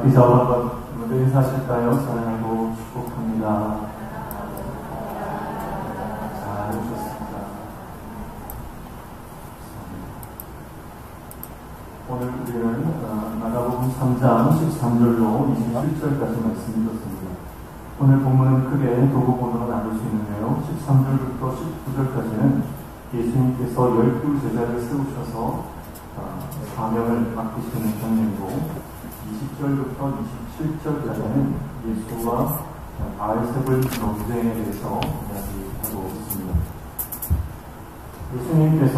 기자와 한번 먼저 인사하실까요? 사랑하고 축복합니다. 잘 오셨습니다. 오늘 우리는 마가복음 3장 13절로 27절까지 말씀을 듣습니다. 오늘 본문은 크게 두 부분으로 나눌 수 있는데요. 13절부터 19절까지는 예수님께서 12제자를 세우셔서 사명을 맡기시는 장면이고, 20절부터 27절까지는 예수와 바알세불 논쟁에 대해서 이야기하고 있습니다. 예수님께서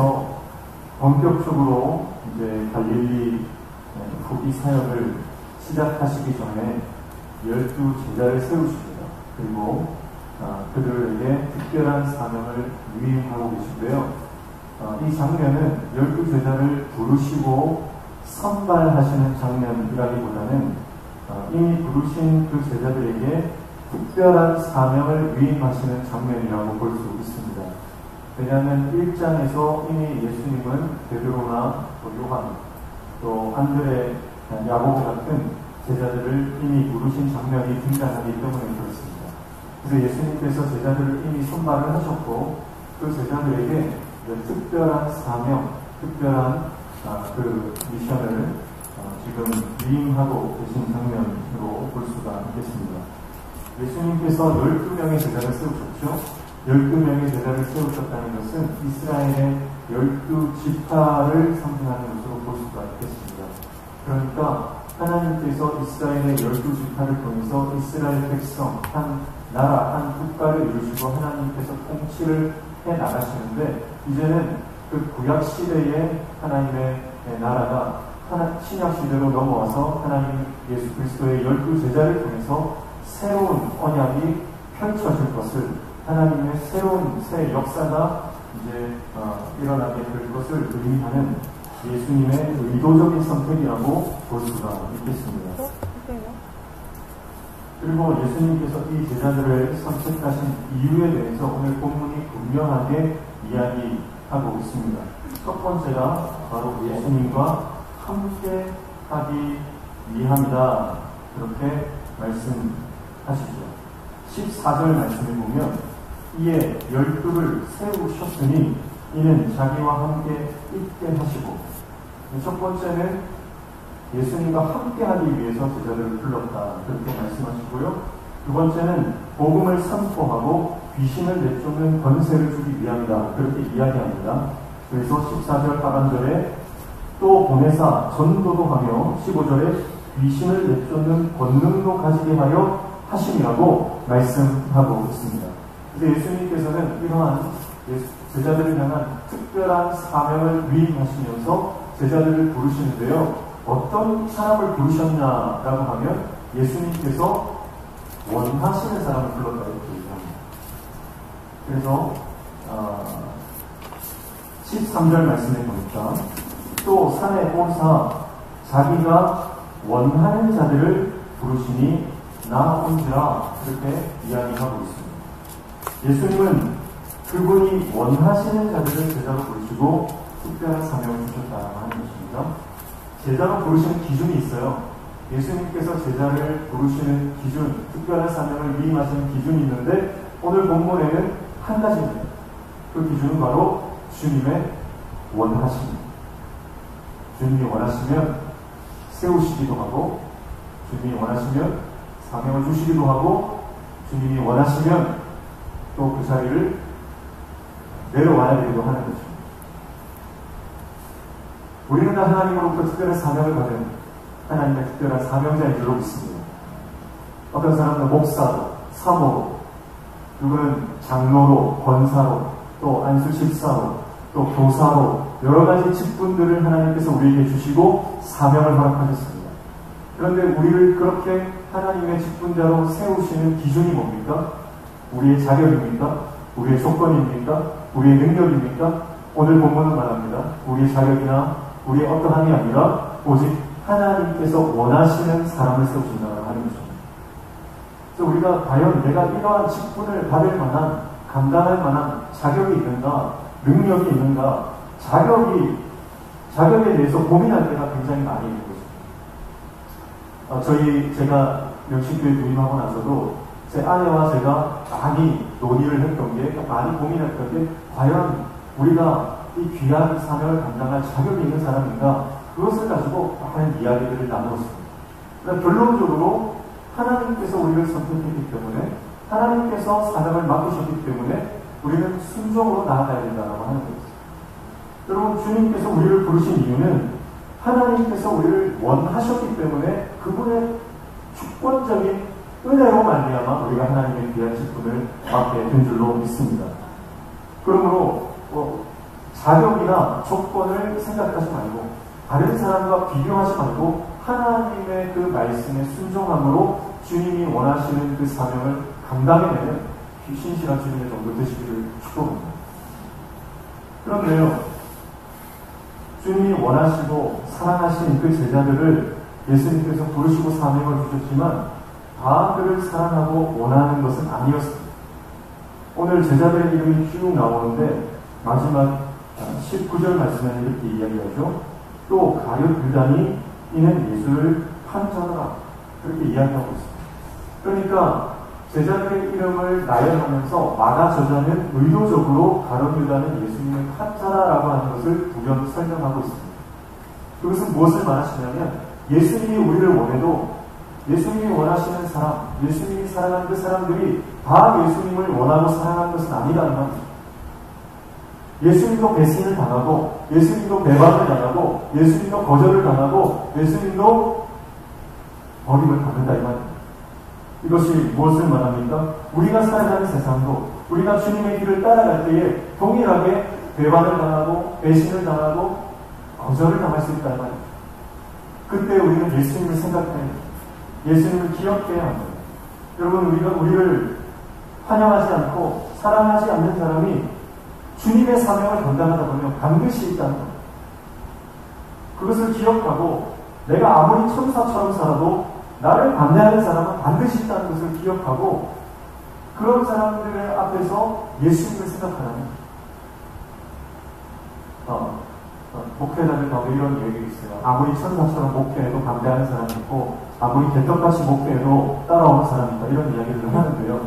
본격적으로 이제 갈릴리 후기 사역을 시작하시기 전에 12제자를 세우십니다. 그리고 그들에게 특별한 사명을 위임하고 계시고요. 이 장면은 12제자를 부르시고 선발하시는 장면이라기보다는 이미 부르신 그 제자들에게 특별한 사명을 위임하시는 장면이라고 볼 수 있습니다. 왜냐하면 1장에서 이미 예수님은 베드로나 또 요한, 또 안드레, 야고보 같은 제자들을 이미 부르신 장면이 등장하기 때문에 그렇습니다. 그래서 예수님께서 제자들을 이미 선발을 하셨고, 그 제자들에게 특별한 사명, 특별한 그 미션을 지금 위임하고 계신 장면으로 볼 수가 있겠습니다. 예수님께서 12명의 제자를 세우셨죠. 12명의 제자를 세우셨다는 것은 이스라엘의 12지파를 상징하는 것으로 볼 수가 있겠습니다. 그러니까 하나님께서 이스라엘의 12지파를 통해서 이스라엘 백성, 한 나라, 한 국가를 이루시고 하나님께서 통치를 해 나가시는데, 이제는 그 구약 시대의 하나님의 나라가 신약 시대로 넘어와서 하나님 예수 그리스도의 12제자를 통해서 새로운 언약이 펼쳐질 것을, 하나님의 새로운 새 역사가 이제 일어나게 될 것을 의미하는 예수님의 의도적인 선택이라고 볼 수가 있겠습니다. 그리고 예수님께서 이 제자들을 선택하신 이유에 대해서 오늘 본문이 분명하게 이야기하고 있습니다. 첫 번째가 바로 예수님과 함께 하기 위함이다, 그렇게 말씀하시죠. 14절 말씀을 보면, 이에 12를 세우셨으니 이는 자기와 함께 있게 하시고, 첫 번째는 예수님과 함께 하기 위해서 제자들을 불렀다, 그렇게 말씀하시고요. 두 번째는 복음을 선포하고 귀신을 내쫓는 권세를 주기 위함이다, 그렇게 이야기합니다. 그래서 14절 하반절에 또 보내사 전도도 하며 15절에 귀신을 내쫓는 권능도 가지게 하여 하심이라고 말씀하고 있습니다. 그래서 예수님께서는 이러한 제자들을 향한 특별한 사명을 위임하시면서 제자들을 부르시는데요. 어떤 사람을 부르셨냐라고 하면 예수님께서 원하시는 사람을 불렀다, 이렇게 얘기합니다. 그래서 13절 말씀에 보니까 또 산에 오르사 자기가 원하는 자들을 부르시니 나 온지라, 그렇게 이야기하고 있습니다. 예수님은 그분이 원하시는 자들을 제자로 부르시고 특별한 사명을 주셨다고 하는 것입니다. 제자로 부르시는 기준이 있어요. 예수님께서 제자를 부르시는 기준, 특별한 사명을 위임하시는 기준이 있는데, 오늘 본문에는 한 가지입니다. 그 기준은 바로 주님의 원하심입니다. 주님이 원하시면 세우시기도 하고, 주님이 원하시면 사명을 주시기도 하고, 주님이 원하시면 또 그 자리를 내려와야 되기도 하는 것입니다. 우리는 다 하나님으로부터 특별한 사명을 받은 하나님의 특별한 사명자인 줄로 믿습니다. 어떤 사람은 목사로, 사모로, 누구는 장로로, 권사로, 또 안수집사로, 또 교사로, 여러 가지 직분들을 하나님께서 우리에게 주시고 사명을 허락하셨습니다. 그런데 우리를 그렇게 하나님의 직분자로 세우시는 기준이 뭡니까? 우리의 자격입니까? 우리의 조건입니까? 우리의 능력입니까? 오늘 본문은 말합니다. 우리의 자격이나 우리의 어떠함이 아니라 오직 하나님께서 원하시는 사람을 세우신다고 하는 것입니다. 그래서 우리가 과연 내가 이러한 직분을 받을 만한, 감당할 만한 자격이 있는가, 능력이 있는가, 자격에 대해서 고민할 때가 굉장히 많이 있는 것입니다. 제가 명신교회 부임하고 나서도 제 아내와 제가 많이 논의를 했던 게, 많이 고민했던 게, 과연 우리가 이 귀한 사명을 감당할 자격이 있는 사람인가, 그것을 가지고 많은 이야기들을 나누었습니다. 그러니까 결론적으로 하나님께서 우리를 선택했기 때문에, 하나님께서 사명을 맡기셨기 때문에 우리는 순종으로 나아가야 된다고 하는 것입니다. 여러분, 주님께서 우리를 부르신 이유는 하나님께서 우리를 원하셨기 때문에 그분의 주권적인 은혜로 말미암아 우리가 하나님의 귀한 직분을 맡게 된 줄로 믿습니다. 그러므로 자격이나 조건을 생각하지 말고, 다른 사람과 비교하지 말고, 하나님의 그 말씀에 순종함으로 주님이 원하시는 그 사명을 감당해내는 신실한 주님의 정도 되시기를 축복합니다. 그런데요, 주님이 원하시고 사랑하신 그 제자들을 예수님께서 부르시고 사명을 주셨지만 다 그를 사랑하고 원하는 것은 아니었습니다. 오늘 제자들의 이름이 쭉 나오는데 마지막 19절 말씀에 이렇게 이야기하죠. 또 가룟 유다니 이는 예수를 판자더라, 그렇게 이야기하고 있습니다. 그러니까 제자들의 이름을 나열하면서 마가 저자는 의도적으로 가룟 유다는 예수님의 판자라고 하는 것을 부연 설명하고 있습니다. 그것은 무엇을 말하시냐면, 예수님이 우리를 원해도 예수님이 원하시는 사람, 예수님이 사랑하는 그 사람들이 다 예수님을 원하고 사랑하는 것은 아니라는 말입니다. 예수님도 배신을 당하고, 예수님도 배반을 당하고, 예수님도 거절을 당하고, 예수님도 버림을 받는다 이 말입니다. 이것이 무엇을 말합니까? 우리가 살아가는 세상도 우리가 주님의 길을 따라갈 때에 동일하게 배반을 당하고, 배신을 당하고, 거절을 당할 수 있다는 말입니다. 그때 우리는 예수님을 생각해야 합니다. 예수님을 기억해야 합니다. 여러분, 우리가 우리를 환영하지 않고 사랑하지 않는 사람이 주님의 사명을 감당하다 보면 반드시 있다는 겁니다. 그것을 기억하고, 내가 아무리 천사처럼 살아도 나를 반대하는 사람은 반드시 있다는 것을 기억하고, 그런 사람들 앞에서 예수님을 생각하라는 목회자들 가운데 이런 얘기가 있어요. 아무리 천사처럼 목회해도 반대하는 사람이 있고, 아무리 개떡같이 목회해도 따라오는 사람이 있다, 이런 이야기를 하는데요.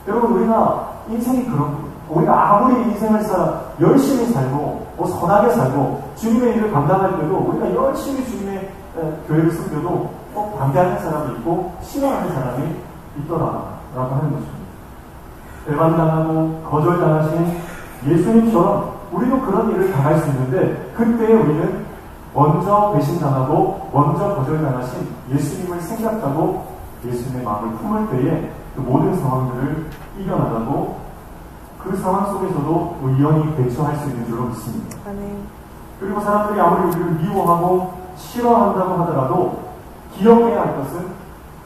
여러분, 우리가 인생이 그런 거예요. 우리가 아무리 인생을 열심히 살고 선하게 살고 주님의 일을 감당할 때도, 우리가 열심히 주님의 교회를 섬겨도 꼭 반대하는 사람이 있고 싫어하는 사람이 있더라라고 하는 것입니다. 배반당하고 거절당하신 예수님처럼 우리도 그런 일을 당할 수 있는데, 그때 우리는 먼저 배신당하고 먼저 거절당하신 예수님을 생각하고 예수님의 마음을 품을 때에 그 모든 상황들을 이겨나가고, 그 상황 속에서도 의연히 대처할 수 있는 줄로 믿습니다. 그리고 사람들이 아무리 우리를 미워하고 싫어한다고 하더라도 기억해야 할 것은,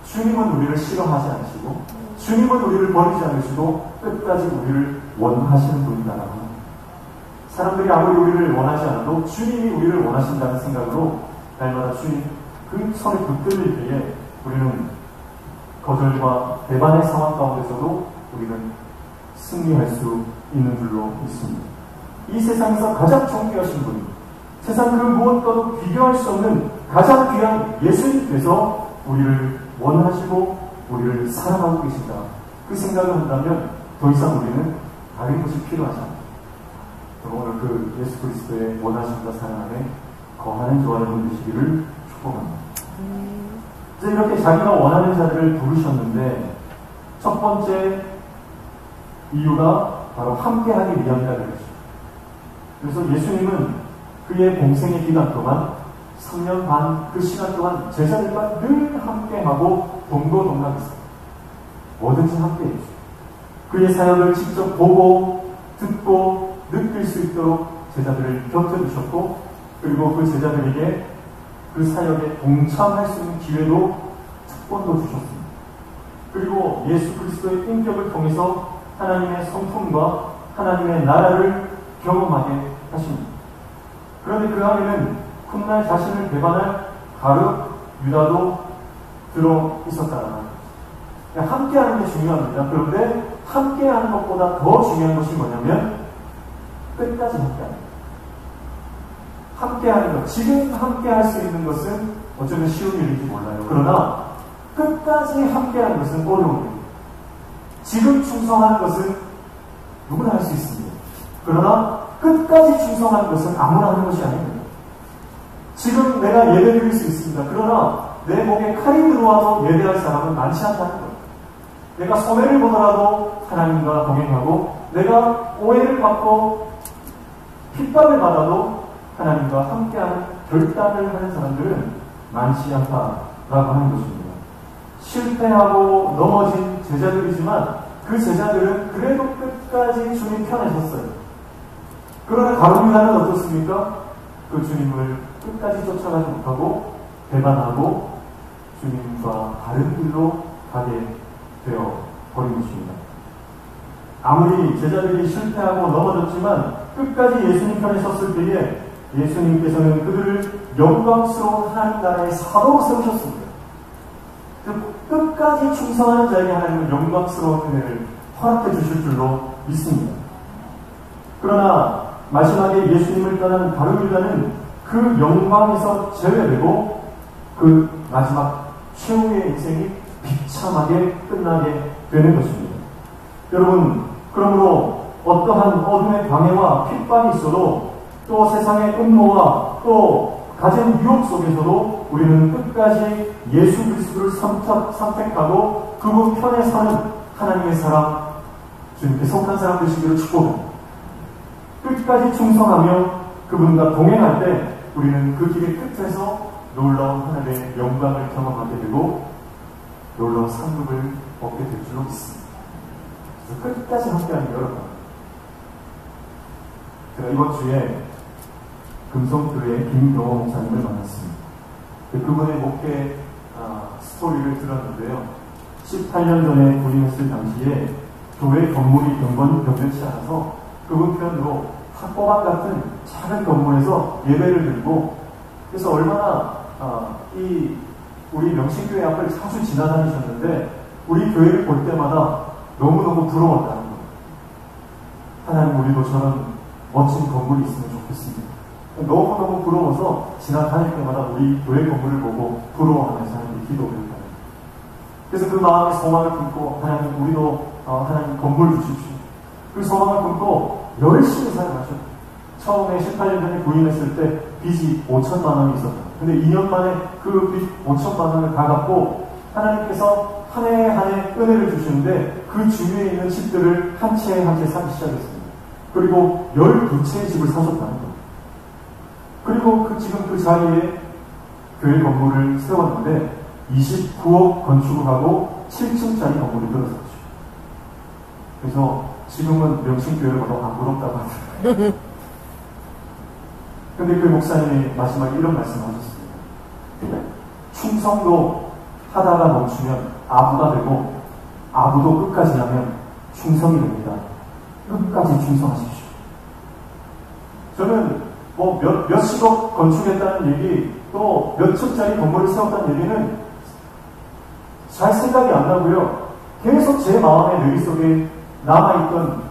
주님은 우리를 싫어하지 않으시고 주님은 우리를 버리지 않으시고 끝까지 우리를 원하시는 분이다라고 합니다. 사람들이 아무리 우리를 원하지 않아도 주님이 우리를 원하신다는 생각으로 날마다 주님 그 손에 붙들릴 때에 우리는 거절과 배반의 상황 가운데서도 우리는 승리할 수 있는 줄로 믿습니다. 이 세상에서 가장 존귀하신 분이, 세상 그 무엇과도 비교할 수 없는 가장 귀한 예수님께서 우리를 원하시고 우리를 사랑하고 계신다, 그 생각을 한다면 더 이상 우리는 다른 것이 필요하지 않다. 오늘 그 예수 그리스도의 원하심과 사랑 안에 거하는 저와 여러분 되시기를 축복합니다. 이제 이렇게 자기가 원하는 자들을 부르셨는데, 첫 번째 이유가 바로 함께하기 위함이라는 것입니다. 그래서 예수님은 그의 공생의 기간 동안 3년 반 그 시간 동안 제자들과 늘 함께하고 동고동락했습니다. 뭐든지 함께했죠. 그의 사역을 직접 보고 듣고 느낄 수 있도록 제자들을 곁에 두셨고, 그리고 그 제자들에게 그 사역에 동참할 수 있는 기회도 특권도 주셨습니다. 그리고 예수 그리스도의 인격을 통해서 하나님의 성품과 하나님의 나라를 경험하게 하십니다. 그런데 그 안에는 훗날 자신을 배반할 가룟 유다도 들어 있었다는 말입니다. 함께하는 게 중요합니다. 그런데 함께하는 것보다 더 중요한 것이 뭐냐면 끝까지 함께하는 것. 함께하는 것. 지금 함께할 수 있는 것은 어쩌면 쉬운 일인지 몰라요. 그러나 끝까지 함께하는 것은 어려운 일이에요. 지금 충성하는 것은 누구나 할 수 있습니다. 그러나 끝까지 충성하는 것은 아무나 하는 것이 아닙니다. 지금 내가 예배 드릴 수 있습니다. 그러나 내 목에 칼이 들어와도 예배할 사람은 많지 않다는 거예요. 내가 손해를 보더라도 하나님과 동행하고, 내가 오해를 받고 핍박을 받아도 하나님과 함께하는 결단을 하는 사람들은 많지 않다라고 하는 것입니다. 실패하고 넘어진 제자들이지만 그 제자들은 그래도 끝까지 주님 편에 섰어요. 그러나 가룟 유다는 어떻습니까? 그 주님을 끝까지 쫓아가지 못하고 배반하고 주님과 다른 길로 가게 되어 버린 것입니다. 아무리 제자들이 실패하고 넘어졌지만 끝까지 예수님 편에 섰을 때에 예수님께서는 그들을 영광스러운 하나님 나라의 사도로 세우셨습니다. 끝까지 충성하는 자에게 하나님은 영광스러운 은혜를 허락해 주실 줄로 믿습니다. 그러나 마지막에 예수님을 떠난 가룟 유다는 그 영광에서 제외되고 그 마지막 최후의 인생이 비참하게 끝나게 되는 것입니다. 여러분, 그러므로 어떠한 어둠의 방해와 핍박이 있어도, 또 세상의 음모와 또 가진 유혹 속에서도 우리는 끝까지 예수 그리스도를 선택하고 그분 편에 서는 하나님의 사람, 주님께 속한 사람 되시기를 축복합니다. 끝까지 충성하며 그분과 동행할 때 우리는 그 길의 끝에서 놀라운 하나님의 영광을 경험하게 되고 놀라운 상급을 얻게 될 줄로 믿습니다. 그래서 끝까지 함께하는 여러분, 제가 이번 주에 금성교회 김경호 목사님을 만났습니다. 그분의 목회 스토리를 들었는데요. 18년 전에 부임했을 당시에 교회 건물이 변변치 않아서 그분 표현으로 학고방 같은 작은 건물에서 예배를 드리고, 그래서 얼마나 우리 명신교회 앞을 자주 지나다니셨는데 우리 교회를 볼 때마다 너무너무 부러웠다는 거예요. 하나님, 우리도 저런 멋진 건물이 있으면 좋겠습니다. 너무너무 부러워서 지나다닐 때마다 우리 교회 건물을 보고 부러워하면서 하나님께 기도를 했다. 그래서 그 마음에 소망을 품고, 하나님, 우리도 하나님 건물 주십시오. 그 소망을 품고 열심히 살아가셨고, 처음에 18년 전에 부임했을 때 빚이 5천만 원이 있었다. 근데 2년 만에 그 빚 5천만 원을 다 갚고 하나님께서 한 해 한 해 은혜를 주시는데 그 주위에 있는 집들을 한 채 한 채 사기 시작했습니다. 그리고 12채의 집을 사셨다는 거예요. 그리고 지금 그 자리에 교회 건물을 세웠는데 29억 건축을 하고 7층짜리 건물이 들어섰죠. 그래서 지금은 명신교회를 봐도 안 부럽다고 하더라고요. 근데 그 목사님이 마지막에 이런 말씀을 하셨습니다. 충성도 하다가 멈추면 아부가 되고, 아부도 끝까지 하면 충성이 됩니다. 끝까지 충성하십시오. 저는 몇십억 건축했다는 얘기, 또 몇 층짜리 건물을 세웠다는 얘기는 잘 생각이 안 나고요. 계속 제 마음의 뇌리 속에 남아있던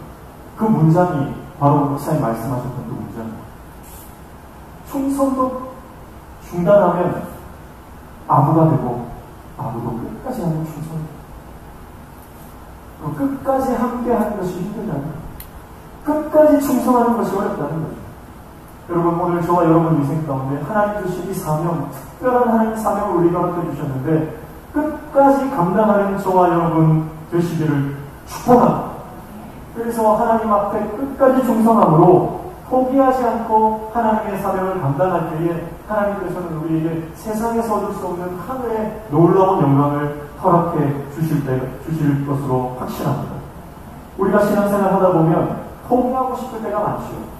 그 문장이 바로 목사님 말씀하셨던 그 문장. 충성도 중단하면 아부가 되고, 아부도 끝까지 하면 충성이 되고, 끝까지 함께 하는 것이 힘들다는 거예요. 끝까지 충성하는 것이 어렵다는 거죠. 여러분, 오늘 저와 여러분 인생 가운데 하나님 주신 이 사명, 특별한 하나님의 사명을 우리가 맡겨 주셨는데 끝까지 감당하는 저와 여러분 되시기를 축복합니다. 그래서 하나님 앞에 끝까지 충성함으로 포기하지 않고 하나님의 사명을 감당할 때에 하나님께서는 우리에게 세상에서 얻을 수 없는 하늘의 놀라운 영광을 허락해 주실 것으로 확신합니다. 우리가 신앙생활 하다 보면 포기하고 싶을 때가 많죠.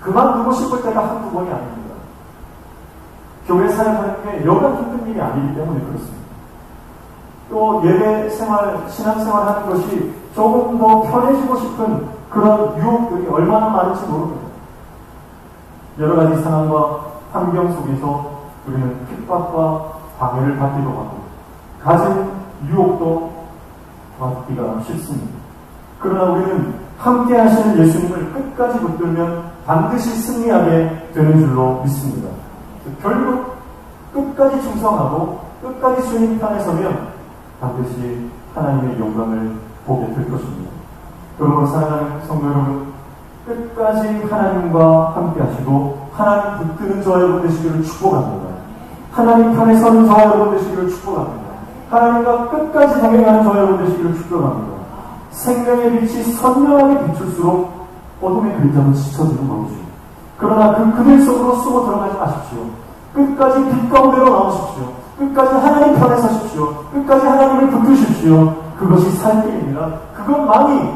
그만두고 싶을 때가 한두 번이 아닙니다. 교회 사역하는 게 여간 힘든 일이 아니기 때문에 그렇습니다. 또 예배 생활, 신앙생활 하는 것이 조금 더 편해지고 싶은 그런 유혹들이 얼마나 많은지 모릅니다. 여러 가지 상황과 환경 속에서 우리는 핍박과 방해를 받기도 하고 가진 유혹도 받기가 쉽습니다. 그러나 우리는 함께 하시는 예수님을 끝까지 붙들면 반드시 승리하게 되는 줄로 믿습니다. 결국 끝까지 충성하고 끝까지 주님 편에 서면 반드시 하나님의 영광을 보게 될 것입니다. 그러므로 사랑하는 성도 여러분, 끝까지 하나님과 함께 하시고 하나님 붙드는 저와 여러분 되시기를 축복합니다. 하나님 편에 서는 저와 여러분 되시기를 축복합니다. 하나님과 끝까지 동행하는 저와 여러분 되시기를 축복합니다. 생명의 빛이 선명하게 비출수록 어둠의 그림자는 지쳐지는 것이죠. 그러나 그 그늘 속으로 숨어 들어가지 마십시오. 끝까지 빛 가운데로 나오십시오. 끝까지 하나님 편에 서십시오. 끝까지 하나님을 붙드십시오. 그것이 살 길입니다. 그것만이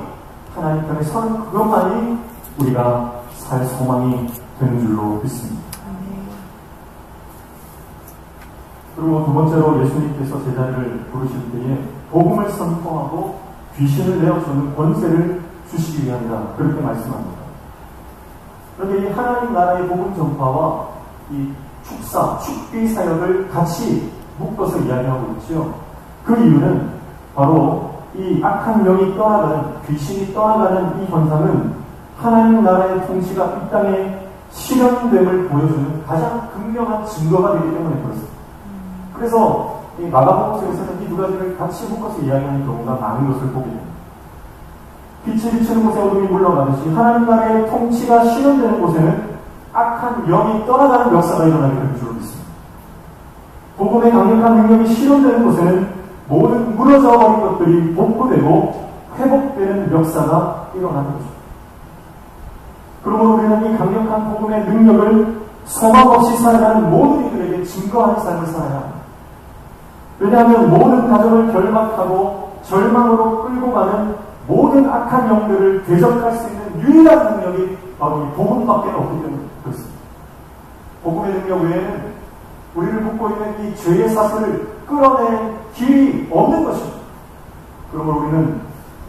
하나님 편에 서는 그것만이 우리가 살 소망이 되는 줄로 믿습니다. 그리고 두 번째로 예수님께서 제자를 부르실 때에 복음을 선포하고 귀신을 내어주는 권세를 주시기 위함이다. 그렇게 말씀합니다. 그런데 이 하나님 나라의 복음 전파와 이 축사, 축비 사역을 같이 묶어서 이야기하고 있죠. 그 이유는 바로 이 악한 영이 떠나가는, 귀신이 떠나가는 이 현상은 하나님 나라의 통치가 이 땅에 실현됨을 보여주는 가장 극명한 증거가 되기 때문에 그렇습니다. 그래서 이 마가복음서에서는 이 두 가지를 같이 묶어서 이야기하는 경우가 많은 것을 보게 됩니다. 빛이 비치는 곳에 어둠이 물러가듯이 하나님 나라의 통치가 실현되는 곳에는 악한 영이 떠나가는 역사가 일어나게 될 줄로 믿습니다. 복음의 강력한 능력이 실현되는 곳에는 모든 무너져버린 것들이 복구되고 회복되는 역사가 일어나는 것입니다. 그러므로 우리는 이 강력한 복음의 능력을 소망 없이 살아가는 모든 이들에게 증거하는 삶을 살아야 합니다. 왜냐하면 모든 가정을 결박하고 절망으로 끌고 가는 모든 악한 영들을 대적할 수 있는 유일한 능력이 바로 이 복음밖에 없기 때문에 그렇습니다. 복음의 능력 외에는 우리를 묶고 있는 이 죄의 사슬을 끌어낼 길이 없는 것입니다. 그러므로 우리는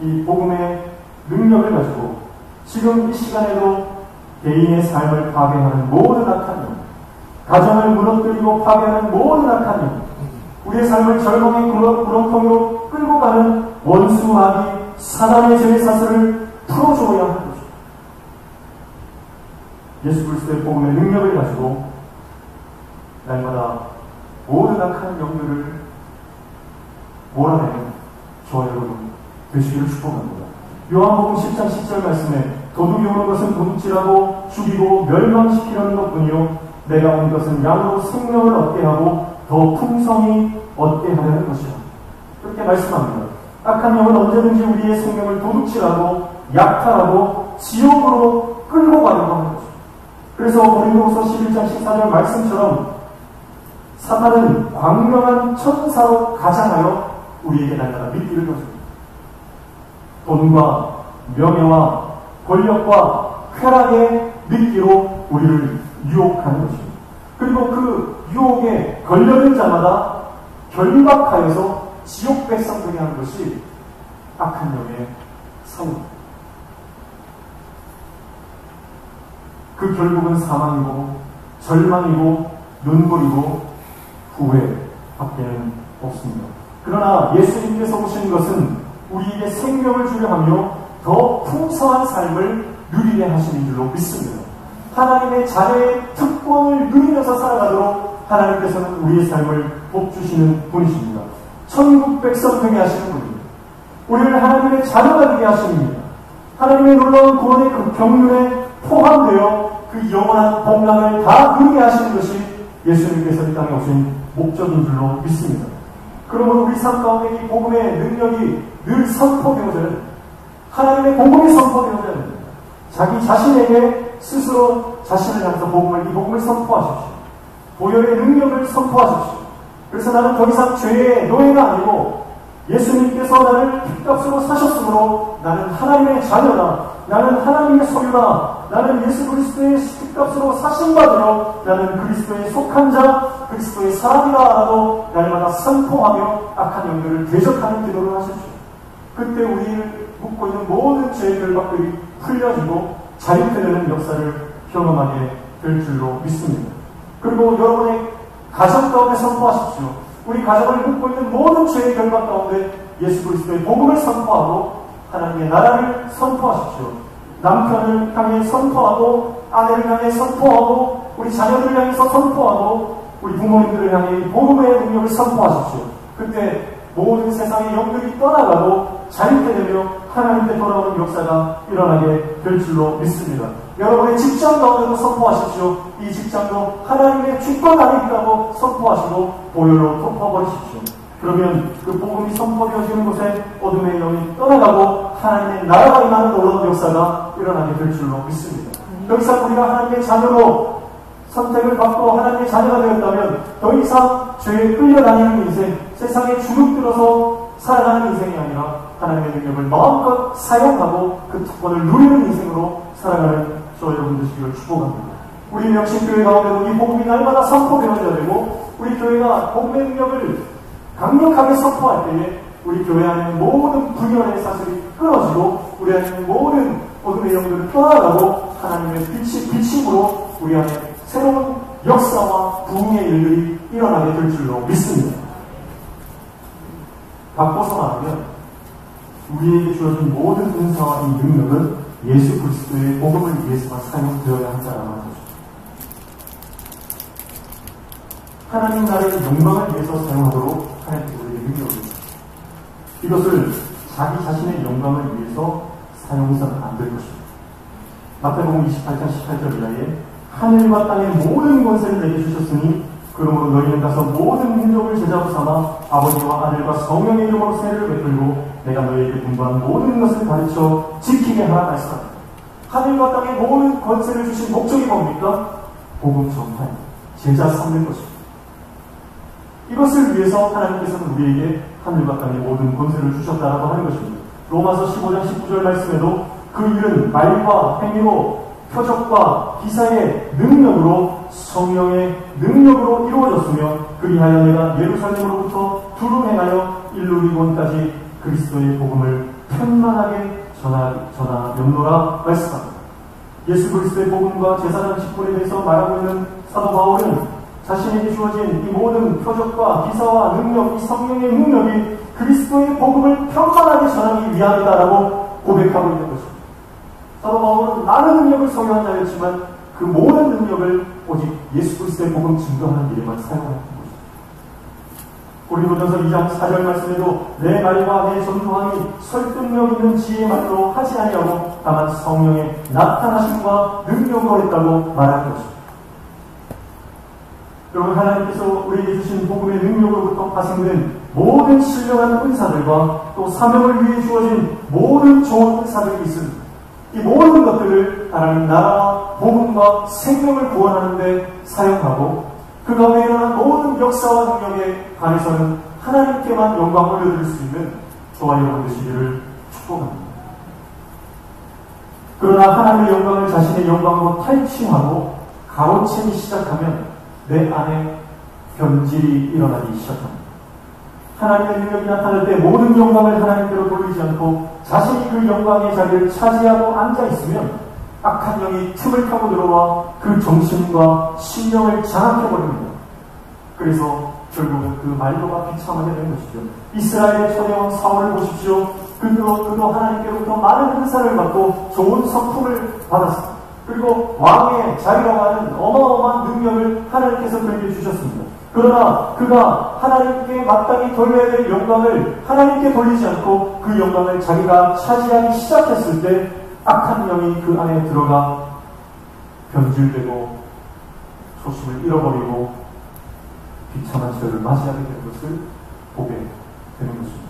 이 복음의 능력을 가지고 지금 이 시간에도 개인의 삶을 파괴하는 모든 악한 영, 가정을 무너뜨리고 파괴하는 모든 악한 영, 우리의 삶을 절망의 구렁텅이로 끌고 가는 원수 마귀 사단의 죄의 사슬을 풀어줘야 하는 것입니다. 예수 그리스도의 복음의 능력을 가지고 날마다 모든 악한 영들을 몰아내는 저와 여러분 되시기를 축복합니다. 요한복음 10장 10절 말씀에 도둑이 오는 것은 도둑질하고 죽이고 멸망시키려는 것뿐이요 내가 온 것은 양으로 생명을 얻게 하고 더 풍성히 얻게 하려는 것이다. 그렇게 말씀합니다. 악한 영은 언제든지 우리의 생명을 도둑질하고 약탈하고 지옥으로 끌고 가려고 하는 것입니다. 그래서 고린도후서 11장 14절 말씀처럼 사탄은 광명한 천사로 가장하여 우리에게 날마다 미끼를 던집니다. 돈과 명예와 권력과 쾌락의 미끼로 우리를 유혹하는 것입니다. 그리고 그 유혹에 걸려든 자마다 결박하여서 지옥 백성 되게 하는 것이 악한 영의 사유입니다. 그 결국은 사망이고 절망이고 눈물이고 후회밖에는 없습니다. 그러나 예수님께서 오신 것은 우리에게 생명을 주려 하며 더 풍성한 삶을 누리게 하시는 줄로 믿습니다. 하나님의 자녀의 특권을 누리면서 살아가도록 하나님께서는 우리의 삶을 복주시는 분이십니다. 천국 백성 되게 하시는 분입니다. 우리를 하나님의 자녀가 되게 하십니다. 하나님의 놀라운 구원의 그 경륜에 포함되어 그 영원한 복락을 다 누리게 하시는 것이 예수님께서 이 땅에 오신 목적인 줄로 믿습니다. 그러므로 우리 삶 가운데 이 복음의 능력이 늘 선포되어져야 하나님의 복음이 선포되어져야 됩니다. 자기 자신에게 스스로 자신을 향해서 이 복음을 선포하십시오. 보혈의 능력을 선포하십시오. 그래서 나는 더 이상 죄의 노예가 아니고 예수님께서 나를 핏값으로 사셨으므로 나는 하나님의 자녀다. 나는 하나님의 소유다. 나는 예수 그리스도의 핏값으로 사신받으러 나는 그리스도에 속한 자, 그리스도의 사람이다 라고 날마다 선포하며 악한 영들을 대적하는 기도를 하십시오. 그때 우리를 묶고 있는 모든 죄의 결박들이 풀려지고 자유케 되는 역사를 경험하게 될 줄로 믿습니다. 그리고 여러분의 가정 가운데 선포하십시오. 우리 가정을 묶고 있는 모든 죄의 결박 가운데 예수 그리스도의 복음을 선포하고 하나님의 나라를 선포하십시오. 남편을 향해 선포하고 아내를 향해 선포하고 우리 자녀들을 향해서 선포하고 우리 부모님들을 향해 이 복음의 능력을 선포하십시오. 그때 모든 세상의 영들이 떠나가고 자유케 되며 하나님께 돌아오는 역사가 일어나게 될 줄로 믿습니다. 여러분의 직장 가운데도 선포하십시오. 이 직장도 하나님의 주권 안에 있다고 선포하시고 보혈로 덮어버리십시오. 그러면 그 복음이 선포되어지는 곳에 어둠의 영이 떠나가고 하나님의 나라가 임하는 놀라운 역사가 일어나게 될 줄로 믿습니다. 여기서 우리가 하나님의 자녀로 선택을 받고 하나님의 자녀가 되었다면 더 이상 죄에 끌려다니는 인생, 세상에 주눅들어서 살아가는 인생이 아니라 하나님의 능력을 마음껏 사용하고 그 특권을 누리는 인생으로 살아가는 저와 여러분 되시기를 축복합니다. 우리 명신교회 가운데도 이 복음이 날마다 선포되어져야 되고 우리 교회가 복음의 능력을 강력하게 선포할 때에 우리 교회 안에 모든 분열의 사슬이 끊어지고 우리 안에 모든 어둠의 영들을 떠나가고 하나님의 빛임으로 우리 안에 새로운 역사와 부흥의 일들이 일어나게 될 줄로 믿습니다. 바꿔서 말하면 우리에게 주어진 모든 은사와 이 능력은 예수 그리스도의 복음을 위해서만 사용되어야 한다라는 것입니다. 하나님 나라의 영광을 위해서 사용하도록 하나님께서 우리에게 능력을 주십니다. 이것을 자기 자신의 영광을 위해서 사용해서는 안 될 것입니다. 마태복음 28장 18절 이하에 하늘과 땅의 모든 권세를 내게 주셨으니 그러므로 너희는 가서 모든 민족을 제자로 삼아 아버지와 아들과 성령의 이름으로 세례를 베풀고 내가 너희에게 분부한 모든 것을 가르쳐 지키게 하라 말씀합니다. 하늘과 땅의 모든 권세를 주신 목적이 뭡니까? 복음 전파입니다. 제자 삼는 것입니다. 이것을 위해서 하나님께서는 우리에게 하늘과 땅의 모든 권세를 주셨다라고 하는 것입니다. 로마서 15장 19절 말씀에도 그 일은 말과 행위로 표적과 기사의 능력으로 성령의 능력으로 이루어졌으며 그리하여 내가 예루살렘으로부터 두루 행하여 일루리곤까지 그리스도의 복음을 편만하게 전하였노라 말씀합니다. 예수 그리스도의 복음과 제사장 직분에 대해서 말하고 있는 사도 바울은 자신에게 주어진 이 모든 표적과 기사와 능력, 이 성령의 능력이 그리스도의 복음을 편만하게 전하기 위함이다라고 고백하고 있는 것입니다. 사도 바울은 많은 능력을 소유한 자였지만 그 모든 능력을 오직 예수 그리스도의 복음 증거하는 일에만 사용하는 것입니다. 고린도전서 2장 4절 말씀에도 내 말과 내 전도함이 설득력 있는 지혜의 말로 하지 아니하고 다만 성령의 나타나심과 능력으로 했다고 말한 것입니다. 여러분, 하나님께서 우리에게 주신 복음의 능력으로부터 파생된 모든 신령한 은사들과 또 사명을 위해 주어진 모든 좋은 은사들이 있습니다. 이 모든 것들을 하나님 나라와 복음과 생명을 구원하는 데 사용하고 그 가운데 일어난 모든 역사와 능력에 관해서는 하나님께만 영광을 올려드릴 수 있는 저와 여러분 되시기를 축복합니다. 그러나 하나님의 영광을 자신의 영광으로 탈취하고 가로채기 시작하면 내 안에 변질이 일어나기 시작합니다. 하나님의 능력이 나타날 때 모든 영광을 하나님께로 돌리지 않고 자신이 그 영광의 자리를 차지하고 앉아있으면 악한 영이 틈을 타고 들어와 그 정신과 심령을 장악해버립니다. 그래서 결국은 그 말도가 비참하게 되는 것이죠. 이스라엘의 초대왕 사울을 보십시오. 그도 하나님께로부터 많은 은사를 받고 좋은 성품을 받았습니다. 그리고 왕의 자리라고 하는 어마어마한 능력을 하나님께서 그에게 주셨습니다. 그러나 그가 하나님께 마땅히 돌려야 될 영광을 하나님께 돌리지 않고 그 영광을 자기가 차지하기 시작했을 때 악한 영이 그 안에 들어가 변질되고 초심을 잃어버리고 비참한 죄를 맞이하게 되는 것을 보게 되는 것입니다.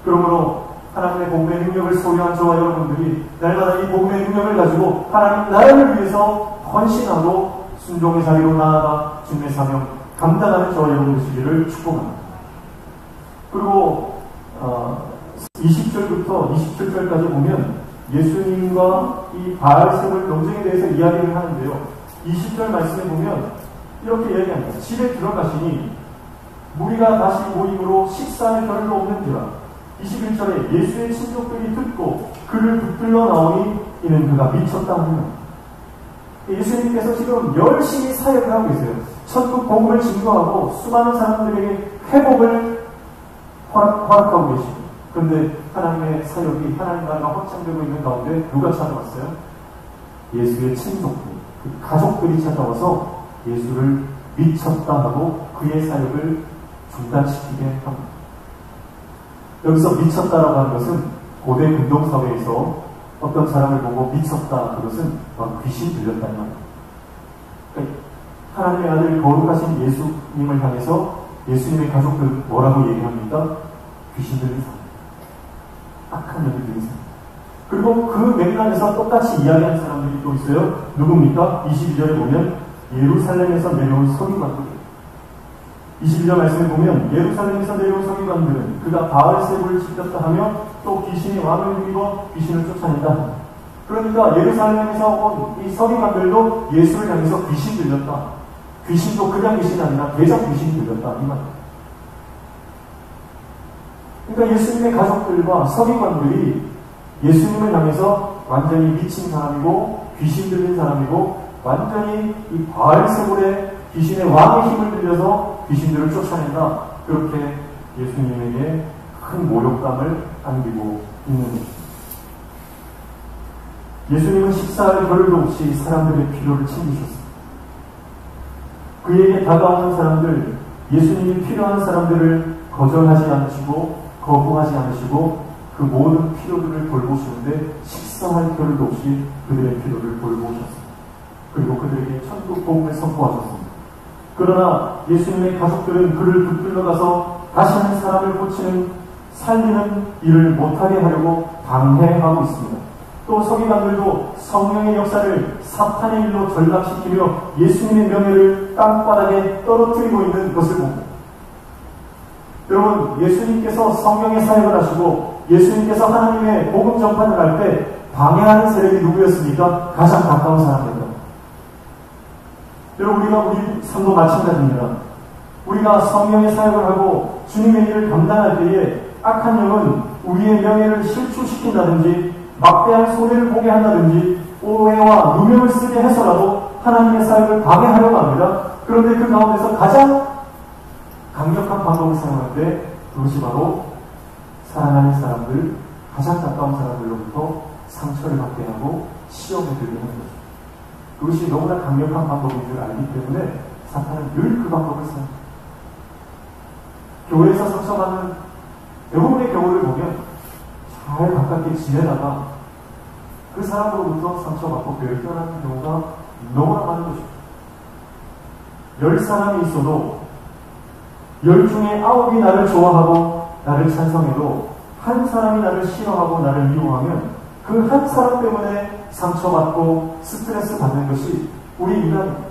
그러므로 하나님의 복음의 능력을 소유한 저와 여러분들이 날마다 이 복음의 능력을 가지고 하나님 나라를 위해서 헌신하고 순종의 자리로 나아가 주님의 사명 감당하는 저와 여러분 되시기를 축복합니다. 그리고 20절부터 27절까지 보면 예수님과 이 바알세불 경쟁에 대해서 이야기를 하는데요. 20절 말씀에 보면 이렇게 이야기합니다. 집에 들어가시니 무리가 다시 모임으로 식사에 별로 없는지라. 21절에 예수의 친족들이 듣고 그를 붙들러 나오니 이는 그가 미쳤다 합니다. 예수님께서 지금 열심히 사역을 하고 계세요. 천국 복음을 증거하고 수많은 사람들에게 회복을 허락하고 계십니다. 그런데 하나님의 사역이 하나님 나라가 확장되고 있는 가운데 누가 찾아왔어요? 예수의 친족들, 그 가족들이 찾아와서 예수를 미쳤다 하고 그의 사역을 중단시키게 합니다. 여기서 미쳤다라고 하는 것은 고대 근동사회에서 어떤 사람을 보고 미쳤다, 그것은 귀신 들렸다는 말입니다. 그러니까 하나님의 아들 거룩하신 예수님을 향해서 예수님의 가족들 뭐라고 얘기합니까? 귀신 들린 사람, 악한 영이 들린 사람. 그리고 그 맥락에서 똑같이 이야기하는 사람들이 또 있어요. 누굽니까? 22절에 보면 예루살렘에서 내려온 서기관들. 22절 말씀에 보면 예루살렘에서 내려온 서기관들은 그가 바알세불을 지켰다 하며 또 귀신이 왕을 누리고 귀신을 쫓아낸다. 그러니까 예루살렘에서 온 이 서기관들도 예수를 향해서 귀신 들렸다. 귀신도 그냥 귀신이 아니라 대적 귀신이 들렸다. 이 말입니다. 그러니까 예수님의 가족들과 서기관들이 예수님을 향해서 완전히 미친 사람이고 귀신 들린 사람이고 완전히 이 바알세불의 귀신의 왕의 힘을 빌려서 귀신들을 쫓아낸다. 그렇게 예수님에게 큰 모욕감을 안기고 있는 것입니다. 예수님은 식사할 겨를도 없이 사람들의 필요를 챙기셨습니다. 그에게 다가오는 사람들, 예수님이 필요한 사람들을 거절하지 않으시고 거부하지 않으시고 그 모든 필요들을 돌보시는데 식사할 겨를도 없이 그들의 필요를 돌보셨습니다. 그리고 그들에게 천국 복음을 선포하셨습니다. 그러나 예수님의 가족들은 그를 붙들러 가서 다시 한 사람을 고치는, 살리는 일을 못하게 하려고 방해하고 있습니다. 또 서기관들도 성령의 역사를 사탄의 일로 전락시키며 예수님의 명예를 땅바닥에 떨어뜨리고 있는 것을 봅니다. 여러분, 예수님께서 성령의 사역을 하시고 예수님께서 하나님의 복음 전파를 할 때 방해하는 세력이 누구였습니까? 가장 가까운 사람입니다. 여러분, 우리가 우리 삶도 마찬가지입니다. 우리가 성령의 사역을 하고 주님의 일을 감당할 때에 악한 영은 우리의 명예를 실추시킨다든지 막대한 손해를 보게 한다든지 오해와 누명을 쓰게 해서라도 하나님의 사역을 방해하려고 합니다. 그런데 그 가운데서 가장 강력한 방법을 사용하는데 그것이 바로 사랑하는 사람들, 가장 가까운 사람들로부터 상처를 받게 하고 시험에 들게 하는 것입니다. 그것이 너무나 강력한 방법인 줄 알기 때문에 사탄은 늘 그 방법을 사용합니다. 교회에서 상처받는 대부분의 경우를 보면 잘 가깝게 지내다가 그 사람으로부터 상처받고 교회를 떠나는 경우가 너무나 많은 것입니다. 10사람이 있어도 10 중에 9이 나를 좋아하고 나를 찬성해도 한 사람이 나를 싫어하고 나를 미워하면 그 한 사람 때문에 상처받고 스트레스 받는 것이 우리 인간입니다.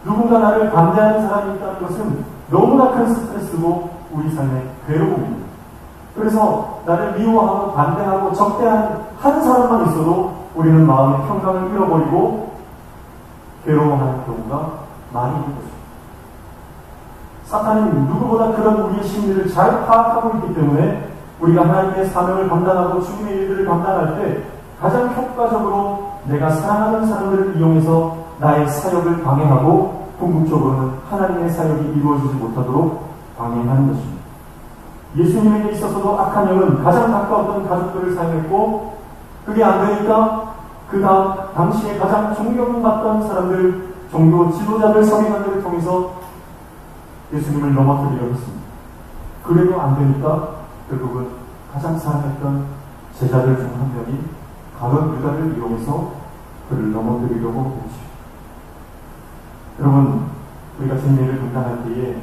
누군가 나를 반대하는 사람이 있다는 것은 너무나 큰 스트레스고 우리 삶의 괴로움입니다. 그래서 나를 미워하고 반대하고 적대한 한 사람만 있어도 우리는 마음의 평강을 잃어버리고 괴로워하는 경우가 많이 있는 것입니다. 사탄은 누구보다 그런 우리의 심리를 잘 파악하고 있기 때문에 우리가 하나님의 사명을 감당하고 주님의 일들을 감당할 때 가장 효과적으로 내가 사랑하는 사람들을 이용해서 나의 사역을 방해하고 궁극적으로는 하나님의 사역이 이루어지지 못하도록 방해하는 것입니다. 예수님에게 있어서도 악한 영은 가장 가까웠던 가족들을 사용했고 그게 안 되니까 그 다음 당시에 가장 존경받던 사람들, 종교 지도자들, 서기관들을 통해서 예수님을 넘어뜨리려고 했습니다. 그래도 안 되니까 결국은 가장 사랑했던 제자들 중 한 명이 가룟 유다를 이용해서 그를 넘어뜨리려고 했죠. 여러분, 우리가 주님의 일을 감당할 때에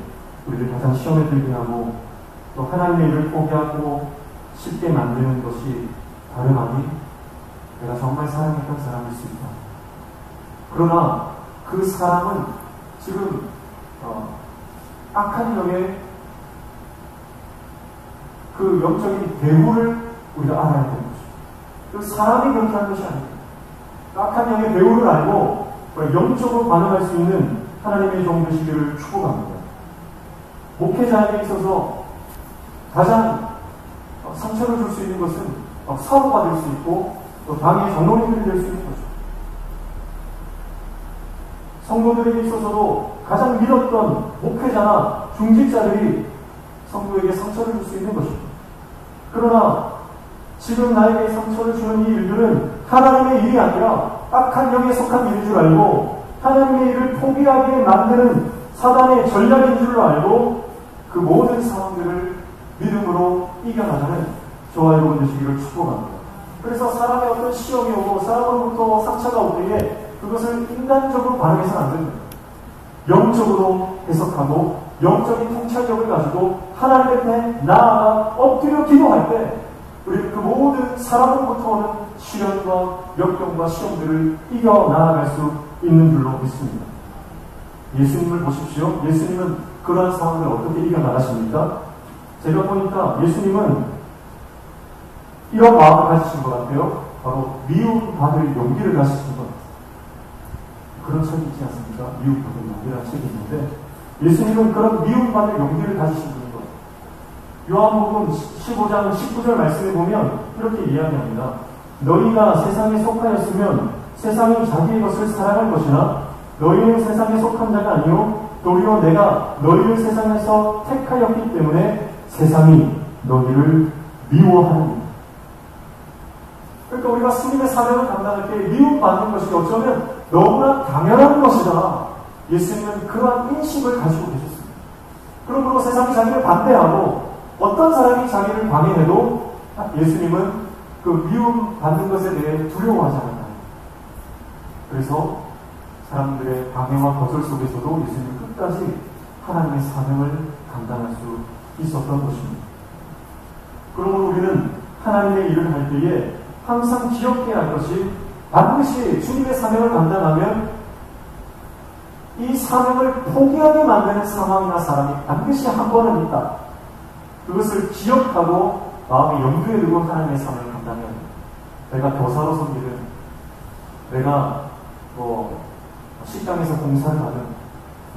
우리를 가장 시험에 들게 하고 또 하나님의 일을 포기하고 쉽게 만드는 것이 다름 아닌 내가 정말 사랑했던 사람일 수 있다. 그러나 그 사람은 지금 악한 영의 그 영적인 배후를 우리가 알아야 되는 거죠. 그 사람이 그렇게 하는 것이 아닙니다. 악한 영의 배후를 알고 영적으로 반응할 수 있는 하나님의 종 되시기를 축복합니다. 목회자에게 있어서 가장 상처를 줄 수 있는 것은 사고가 될 수 있고 또 당의 장로님들이 될 수 있는 거죠. 성도들에게 있어서도 가장 믿었던 목회자나 중직자들이 성도에게 상처를 줄 수 있는 것입니다. 그러나 지금 나에게 상처를 주는 이 일들은 하나님의 일이 아니라 악한 영에 속한 일인 줄 알고 하나님의 일을 포기하게 만드는 사단의 전략인 줄로 알고 그 모든 상황들을 믿음으로 이겨나가는 저와 여러분 되시기를 축복합니다. 그래서 사람의 어떤 시험이 오고 사람으로부터 상처가 올 때에 그것을 인간적으로 반응해서는 안 됩니다. 영적으로 해석하고 영적인 통찰력을 가지고 하나님 앞에 나아가 엎드려 기도할 때 우리는 그 모든 사람으로부터 오는 시련과 역경과 시험들을 이겨나아갈 수 있는 줄로 믿습니다. 예수님을 보십시오. 예수님은 그러한 상황을 어떻게 이겨나가십니까? 제가 보니까 예수님은 이런 마음을 가지신 것 같아요. 바로 미움받을 용기를 가지신 것 같아요. 그런 책이 있지 않습니까? 미움받을 용기라는 책이 있는데 예수님은 그런 미움받을 용기를 가지신 분인 것 같아요. 요한복음 15장 19절 말씀에 보면 이렇게 이야기합니다. 너희가 세상에 속하였으면 세상이 자기의 것을 사랑할 것이나 너희는 세상에 속한 자가 아니요 도리어 내가 너희를 세상에서 택하였기 때문에 세상이 너희를 미워하느니라. 그러니까 우리가 스님의 사명을 감당할 때 미움받는 것이 어쩌면 너무나 당연한 것이다. 예수님은 그러한 인식을 가지고 계셨습니다. 그러므로 세상이 자기를 반대하고 어떤 사람이 자기를 방해해도 예수님은 그 미움받는 것에 대해 두려워하지 않았다. 그래서 사람들의 방해와 거절 속에서도 예수님은 끝까지 하나님의 사명을 감당할 수 있었던 것입니다. 그러므로 우리는 하나님의 일을 할 때에 항상 기억해야 할 것이 반드시 주님의 사명을 감당하면 이 사명을 포기하게 만드는 상황이나 사람이 반드시 한 번은 있다. 그것을 기억하고 마음의 염두에 두고 하나님의 사명을 감당해야 합니다. 내가 교사로 섬기든 내가 식당에서 공사를 하든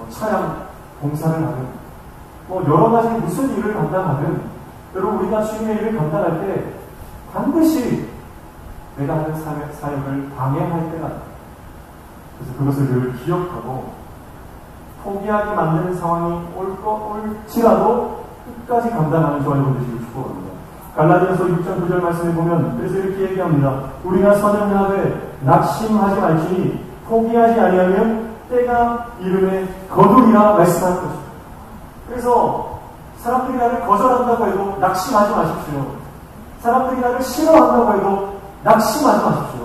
차량 공사를 하든 여러 가지 무슨 일을 감당하든 여러분 우리가 주님의 일을 감당할 때 반드시 내가 하는 사역을 방해할 때가 그래서 그것을 늘 기억하고 포기하게 만드는 상황이 올지라도 끝까지 감당하는 저와 여러분 되시길 축복합니다. 갈라디아서 6장 9절 말씀에 보면 그래서 이렇게 얘기합니다. 우리가 선행하되 낙심하지 말지니 포기하지 아니하면 때가 이름에 거두리라 말씀하는 것입니다. 그래서 사람들이 나를 거절한다고 해도 낙심하지 마십시오. 사람들이 나를 싫어한다고 해도 낙심하지 마십시오.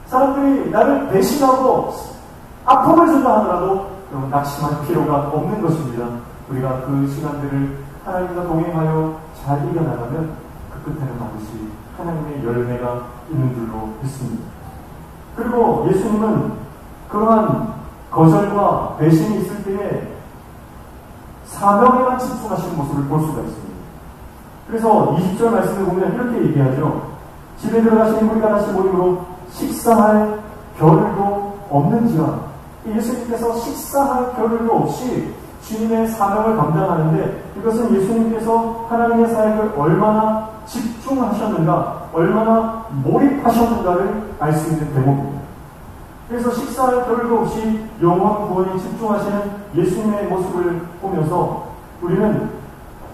사람들이 나를 배신하고 아픔을 준다 하더라도 여러분 낙심할 필요가 없는 것입니다. 우리가 그 시간들을 하나님과 동행하여 잘 이겨나가면 그 끝에는 반드시 하나님의 열매가 있는 줄로 믿습니다. 그리고 예수님은 그러한 거절과 배신이 있을 때에 사명에만 집중하시는 모습을 볼 수가 있습니다. 그래서 20절 말씀을 보면 이렇게 얘기하죠. 집에 들어가시는 우리가 다시 모임으로 식사할 겨를도 없는지라. 예수님께서 식사할 겨를도 없이 주님의 사명을 감당하는데 이것은 예수님께서 하나님의 사역을 얼마나 집중하셨는가, 얼마나 몰입하셨는가를 알 수 있는 대목입니다. 그래서 식사할 겨를도 없이 영원 구원에 집중하시는 예수님의 모습을 보면서 우리는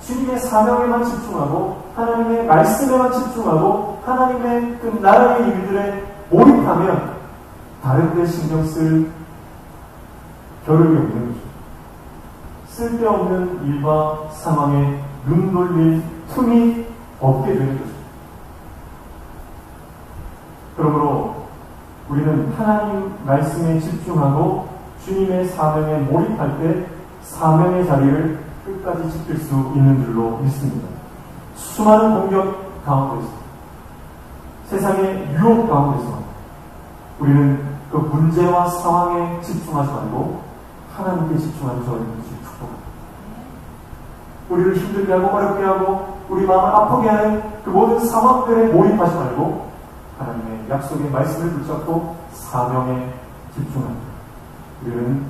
주님의 사명에만 집중하고 하나님의 말씀에만 집중하고 하나님의 그 나라의 일들에 몰입하면 다른 데 신경 쓸 겨를이 없는 거죠. 쓸데없는 일과 상황에 눈 돌릴 틈이 없게 되는 거죠. 그러므로 우리는 하나님 말씀에 집중하고 주님의 사명에 몰입할 때 사명의 자리를 끝까지 지킬 수 있는 줄로 믿습니다. 수많은 공격 가운데서 세상의 유혹 가운데서 우리는 그 문제와 상황에 집중하지 말고 하나님께 집중하는 저의 축복합니다. 우리를 힘들게 하고 어렵게 하고 우리 마음을 아프게 하는 그 모든 상황들에 몰입하지 말고 하나님의 약속의 말씀을 붙잡고 사명에 집중합니다. 우리는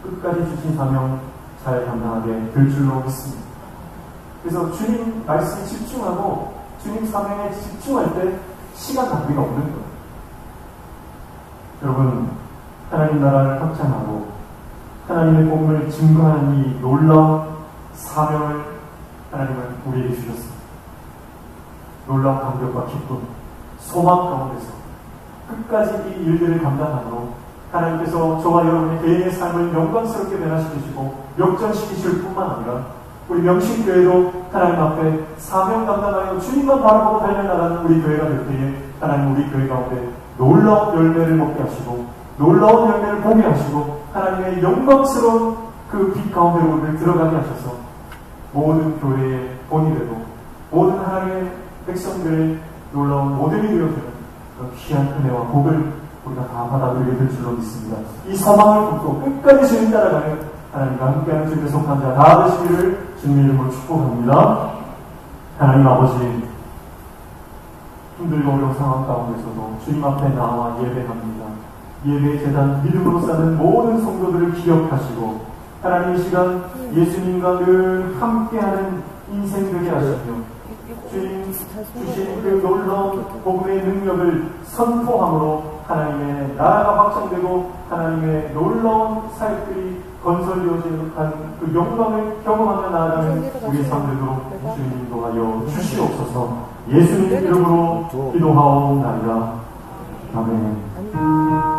끝까지 주신 사명 잘 감당하게 될 줄로 믿습니다. 그래서 주님 말씀에 집중하고 주님 사명에 집중할 때 시간 낭비가 없는 거예요. 여러분, 하나님 나라를 확장하고 하나님의 복음을 증거하는 이 놀라운 사명을 하나님은 우리에게 주셨습니다. 놀라운 감격과 기쁨, 소망 가운데서 끝까지 이 일들을 감당함으로 하나님께서 저와 여러분의 개인의 삶을 영광스럽게 변화시키시고 역전시키실 뿐만 아니라 우리 명신교회도 하나님 앞에 사명 감당하여 주님만 바라보고 달려나가는 우리 교회가 될 때에 하나님 우리 교회 가운데 놀라운 열매를 먹게 하시고 놀라운 열매를 보게 하시고 하나님의 영광스러운 그 빛 가운데로 우리를 들어가게 하셔서 모든 교회의 본이 되고 모든 하나님의 백성들의 놀라운 모델이 되어주는 그런 귀한 은혜와 복을 우리가 다 받아들이게 될 줄로 믿습니다. 이 소망을 품고 끝까지 주님 따라가는 하나님과 함께하는 주님의 속한 자 다 되시기를 주님 이름으로 축복합니다. 하나님 아버지, 힘들고 어려운 상황 가운데서도 주님 앞에 나와 예배합니다. 예배의 재단 믿음으로 사는 모든 성도들을 기억하시고 하나님 이 시간 예수님과 늘 함께하는 인생 되게 하시며 주님 주신 그 놀라운 복음의 능력을 선포함으로 하나님의 나라가 확장되고 하나님의 놀라운 사역들이 건설되어지는 그 영광을 경험하며 나아가는 우리의 삶 되도록 주님 인도하여 주시옵소서. 예수님 이름으로 기도하옵나이다. 아멘.